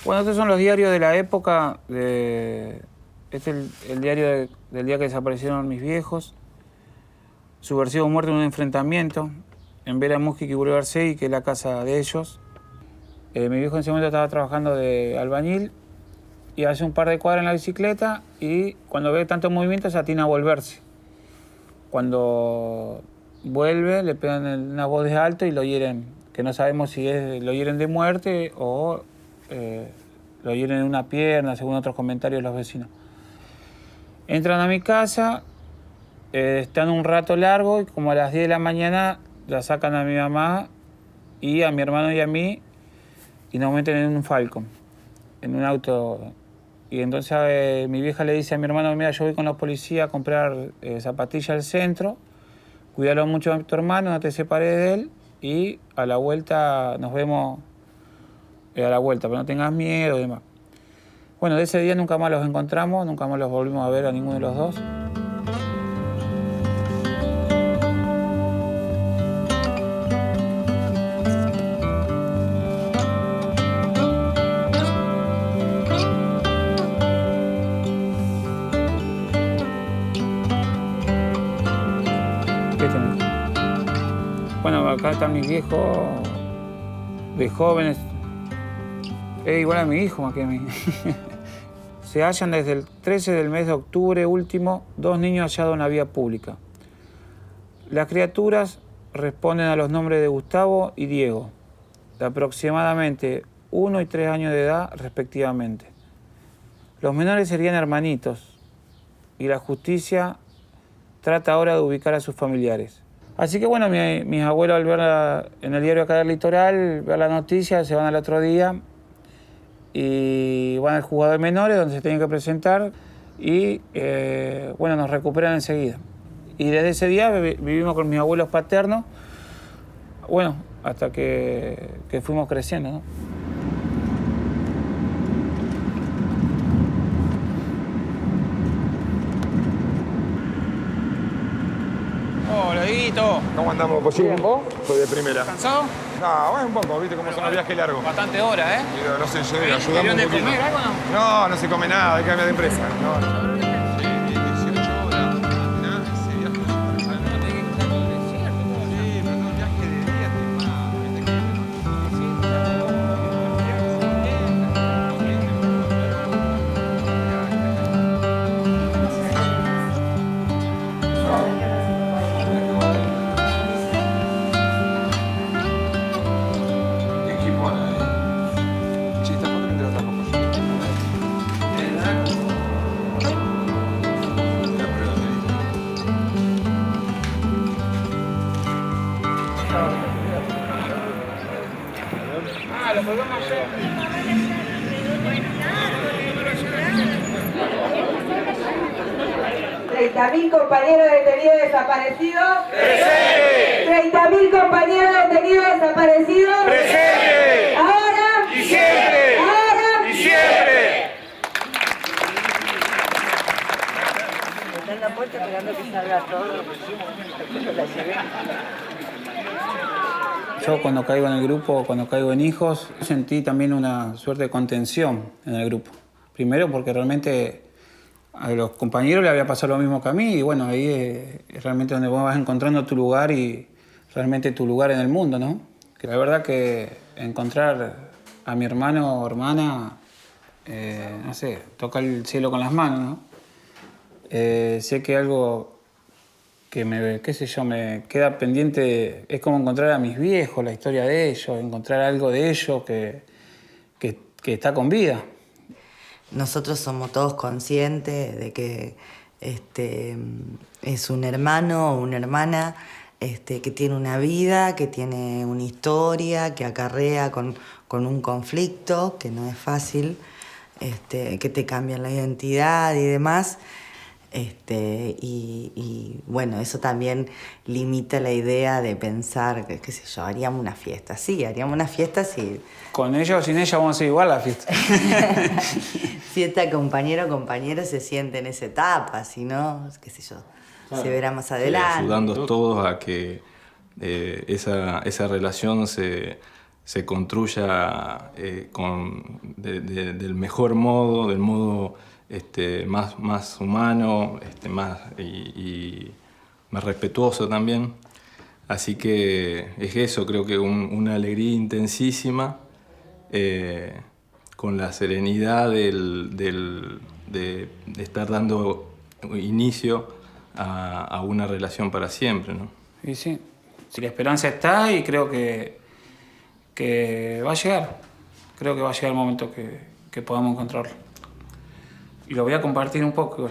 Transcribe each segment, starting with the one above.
Bueno, estos son los diarios de la época. Este es el diario del día que desaparecieron mis viejos. Subversivos muertos en un enfrentamiento en Vera Mujica y Boulevard Seguí, que es la casa de ellos. Mi viejo en ese momento estaba trabajando de albañil y hace un par de cuadras en la bicicleta y cuando ve tanto movimiento se atina a volverse. Cuando vuelve le pegan una voz de alto y lo hieren, que no sabemos si lo hieren de muerte o lo hieren en una pierna, según otros comentarios de los vecinos. Entran a mi casa, están un rato largo y como a las 10 de la mañana la sacan a mi mamá y a mi hermano y a mí y nos meten en un Falcon, en un auto. Y entonces mi vieja le dice a mi hermano, mira, yo voy con los policías a comprar zapatillas al centro, cuídalo mucho a tu hermano, no te separes de él y a la vuelta nos vemos a la vuelta, pero no tengas miedo y demás. Bueno, de ese día nunca más los encontramos, nunca más los volvimos a ver a ninguno de los dos. Bueno, acá están mis viejos de jóvenes. Es igual a mi hijo más que a mí. Se hallan desde el 13 del mes de octubre último 2 niños hallados en la vía pública. Las criaturas responden a los nombres de Gustavo y Diego, de aproximadamente 1 y 3 años de edad respectivamente. Los menores serían hermanitos y la justicia trata ahora de ubicar a sus familiares. Así que bueno, mis abuelos al ver en el diario acá del Litoral, ver la noticia, se van al otro día y van al juzgado de menores donde se tienen que presentar y bueno, nos recuperan enseguida. Y desde ese día vivimos con mis abuelos paternos, bueno, hasta que fuimos creciendo, ¿no? Hola, Dieguito. ¿Cómo andamos, Pollín? ¿Vos? Soy de primera. ¿Cansado? No, bueno, un poco, viste cómo son los viajes largos. Bastante horas, ¿eh? Pero no sé, yo ¿Querés ayudamos un de poquito. comer algo o no? No, no se come nada, hay que cambiar de empresa. No. Lo podemos hacer. ¿30.000 compañeros detenidos desaparecidos? ¡Presente! 30.000 compañeros detenidos desaparecidos. ¡Presente! Ahora ¡Y siempre! Ahora ¡Y siempre! Está en la puerta esperando que salga todo. Yo cuando caigo en el grupo, cuando caigo en hijos, sentí también una suerte de contención en el grupo. Primero porque realmente a los compañeros le había pasado lo mismo que a mí y bueno, ahí es realmente donde vos vas encontrando tu lugar y realmente tu lugar en el mundo, ¿no? Que la verdad que encontrar a mi hermano o hermana, no sé, toca el cielo con las manos, ¿no? Sé que algo que qué sé yo, me queda pendiente, es como encontrar a mis viejos, la historia de ellos, encontrar algo de ellos que está con vida. Nosotros somos todos conscientes de que es un hermano o una hermana que tiene una vida, que tiene una historia, que acarrea con un conflicto, que no es fácil, que te cambian la identidad y demás. Y bueno, eso también limita la idea de pensar, qué sé yo, haríamos una fiesta. Sí, haríamos una fiesta si... Con ella o sin ella vamos a hacer igual la fiesta. Si esta compañero o compañera se siente en esa etapa, si no, qué sé yo, claro, se verá más adelante. Sí, ayudando todos a que esa relación se se construya del mejor modo, del modo más humano, y más respetuoso también. Así que es eso, creo que una alegría intensísima, con la serenidad de estar dando inicio a una relación para siempre, ¿no? Y sí, si la esperanza está, y creo que va a llegar. Creo que va a llegar el momento que podamos encontrarlo. Y lo voy a compartir un poco.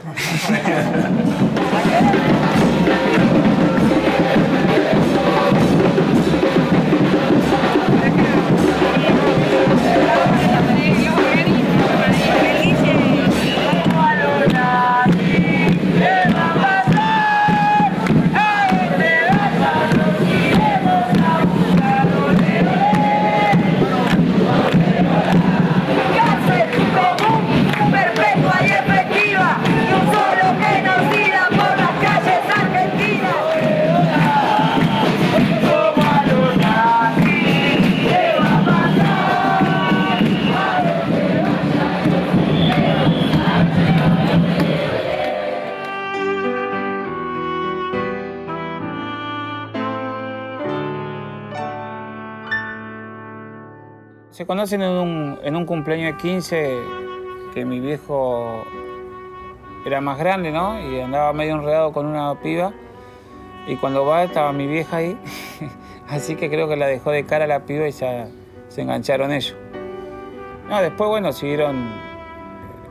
Se conocen en un cumpleaños de 15, que mi viejo era más grande, ¿no? Y andaba medio enredado con una piba. Y cuando va, estaba mi vieja ahí. Así que creo que la dejó de cara a la piba y ya se engancharon ellos. No, después, bueno, siguieron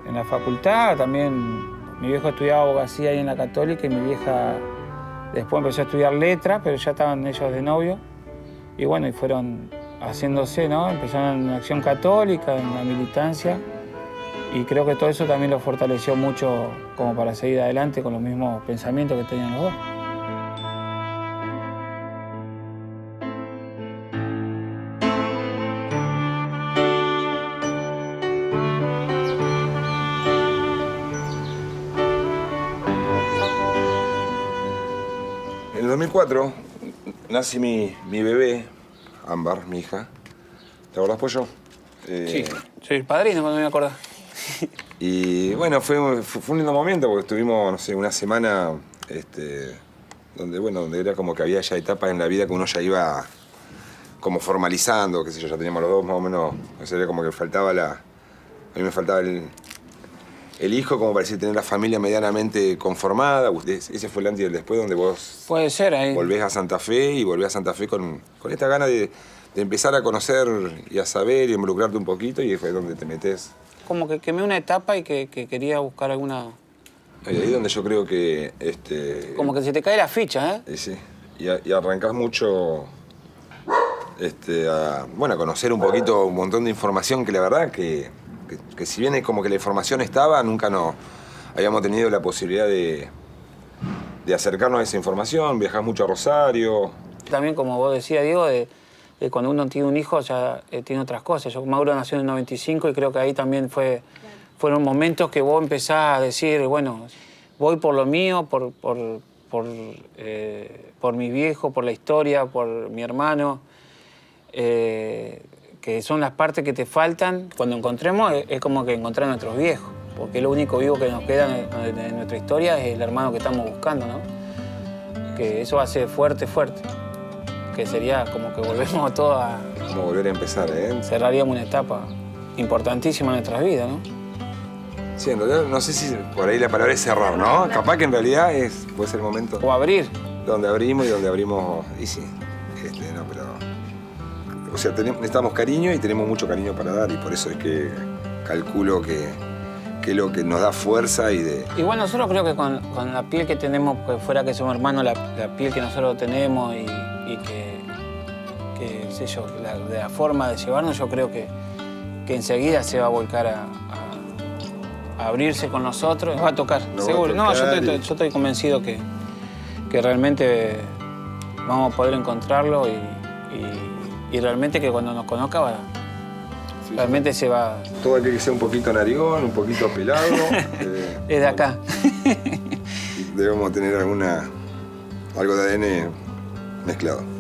en la facultad. También mi viejo estudiaba abogacía ahí en la Católica, y mi vieja después empezó a estudiar letras, pero ya estaban ellos de novio. Y bueno, y fueron haciéndose, ¿no? Empezaron en Acción Católica, en la militancia, y creo que todo eso también lo fortaleció mucho como para seguir adelante con los mismos pensamientos que tenían los dos. En el 2004 nace mi bebé, Ámbar, mi hija. ¿Te acordás, Pollo? Sí, soy el padrino, cuando me acuerdo. Y bueno, fue un lindo momento porque estuvimos, no sé, una semana donde era como que había ya etapas en la vida que uno ya iba como formalizando, qué sé yo, ya teníamos los dos más o menos, o sea, era como que faltaba a mí me faltaba el hijo, como parecía tener la familia medianamente conformada. Ese fue el antes y el después, donde vos Puede ser ahí. volvés a Santa Fe, y volvés a Santa Fe con esta gana de empezar a conocer y a saber y involucrarte un poquito, y fue donde te metés. Como que quemé una etapa y que quería buscar alguna... Y ahí donde yo creo que... Como que se te cae la ficha, ¿eh? Y sí, y arrancás mucho a conocer un poquito, un montón de información que la verdad que si bien es como que la información estaba, nunca habíamos tenido la posibilidad de acercarnos a esa información. Viajás mucho a Rosario. También, como vos decías, Diego, de cuando uno tiene un hijo ya tiene otras cosas. Mauro nació en el 95 y creo que ahí también fueron momentos que vos empezás a decir, bueno, voy por lo mío, por mi viejo, por la historia, por mi hermano, que son las partes que te faltan. Cuando encontremos es como que encontrar a nuestros viejos, porque lo único vivo que nos queda de nuestra historia es el hermano que estamos buscando, ¿no? Que eso hace fuerte, que sería como que volvemos todos a... Como volver a empezar, ¿eh? Cerraríamos una etapa importantísima en nuestras vidas, ¿no? Sí, en realidad no sé si por ahí la palabra es cerrar, ¿no? Capaz que en realidad puede ser el momento... O abrir. Donde abrimos, y sí, no, pero... O sea, necesitamos cariño y tenemos mucho cariño para dar, y por eso es que calculo que es lo que nos da fuerza y de... Igual nosotros creo que con la piel que tenemos, pues fuera que somos hermanos, la piel que nosotros tenemos y que sé yo, de la forma de llevarnos, yo creo que enseguida se va a volcar a abrirse con nosotros. Va a tocar, seguro. No, yo estoy convencido que realmente vamos a poder encontrarlo y realmente que cuando nos conozca realmente se va... Todo aquel que sea un poquito narigón, un poquito pelado. Es de acá. Debemos tener algo de ADN mezclado.